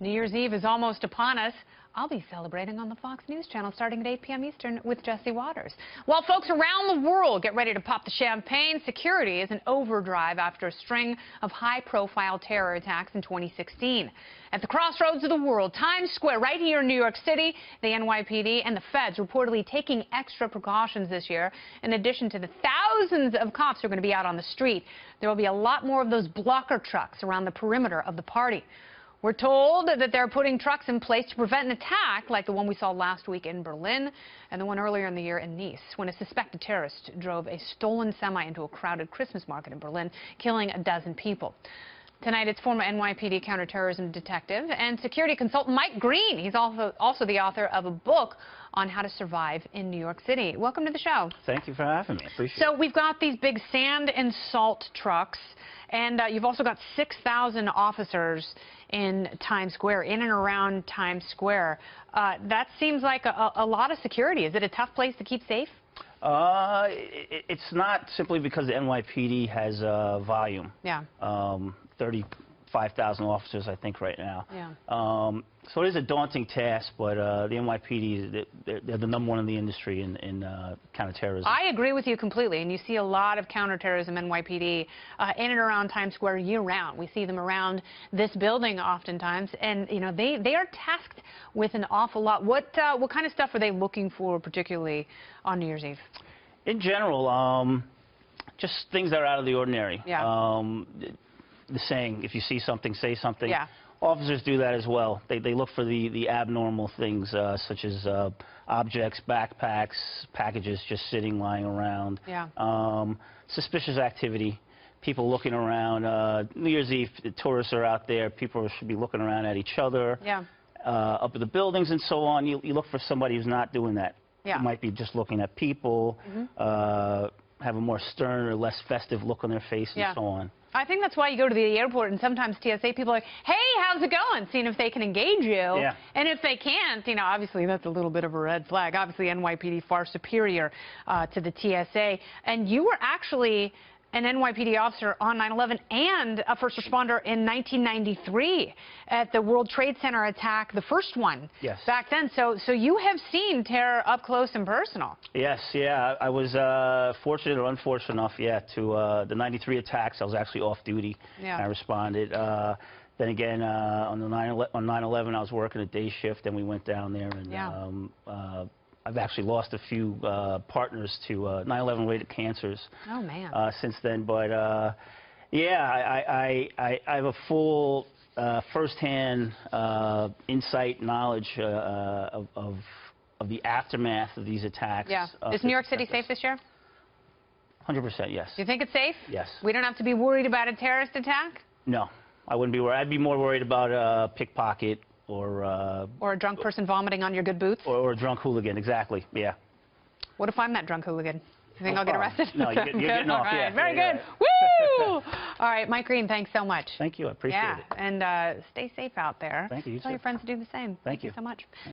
New Year's Eve is almost upon us. I'll be celebrating on the Fox News channel starting at 8 p.m. Eastern with Jesse Waters. While folks around the world get ready to pop the champagne, security is in overdrive after a string of high-profile terror attacks in 2016. At the crossroads of the world, Times Square, right here in New York City, the NYPD and the feds reportedly taking extra precautions this year. In addition to the thousands of cops who are going to be out on the street, there will be a lot more of those blocker trucks around the perimeter of the party. We're told that they're putting trucks in place to prevent an attack like the one we saw last week in Berlin and the one earlier in the year in Nice, when a suspected terrorist drove a stolen semi into a crowded Christmas market in Berlin, killing a dozen people. Tonight, it's former NYPD counterterrorism detective and security consultant Mike Greene. He's also the author of a book on how to survive in New York City. Welcome to the show. Thank you for having me. Appreciate it. So we've got these big sand and salt trucks, and you've also got 6,000 officers in Times Square, in and around Times Square. That seems like a lot of security. Is it a tough place to keep safe? It's not simply because the NYPD has volume. Yeah. 35,000 officers, I think, right now. Yeah. So it is a daunting task, but the NYPD, they're the #1 in the industry in counterterrorism. I agree with you completely, and you see a lot of counterterrorism NYPD in and around Times Square year-round. We see them around this building oftentimes, and you know they are tasked with an awful lot. What kind of stuff are they looking for, particularly on New Year's Eve? In general, just things that are out of the ordinary. Yeah. The saying, if you see something, say something. Yeah. Officers do that as well. They look for the abnormal things, such as objects, backpacks, packages just sitting, lying around. Yeah. Suspicious activity, people looking around. New Year's Eve, the tourists are out there. People should be looking around at each other. Yeah. Up at the buildings and so on. You look for somebody who's not doing that. Yeah. Who might be just looking at people, have a more stern or less festive look on their face, and so on. I think that's why you go to the airport and sometimes TSA people are like, hey, how's it going? Seeing if they can engage you. Yeah. And if they can't, you know, obviously that's a little bit of a red flag. Obviously NYPD far superior to the TSA. And you were actually an NYPD officer on 9/11 and a first responder in 1993 at the World Trade Center attack, the first one. Yes. Back then. So you have seen terror up close and personal. Yes, yeah. I was fortunate or unfortunate enough, to the 93 attacks. I was actually off duty. Yeah. I responded. Then again, on 9/11, I was working a day shift, and we went down there, and I've actually lost a few partners to 9/11-related cancers. Oh, man. Since then, but yeah, I have a full firsthand insight, knowledge of the aftermath of these attacks. Yeah. Is New York City safe this year? 100%, yes. Do you think it's safe? Yes. We don't have to be worried about a terrorist attack? No, I wouldn't be worried. I'd be more worried about a pickpocket or a drunk person vomiting on your good boots? Or a drunk hooligan, exactly, yeah. What if I'm that drunk hooligan? You think I'll get arrested? No, you're getting off, right. yeah. Very good. Right. Woo! All right, Mike Greene, thanks so much. Thank you, I appreciate it. And stay safe out there. Thank you, you Tell too. your friends to do the same. Thank you So much.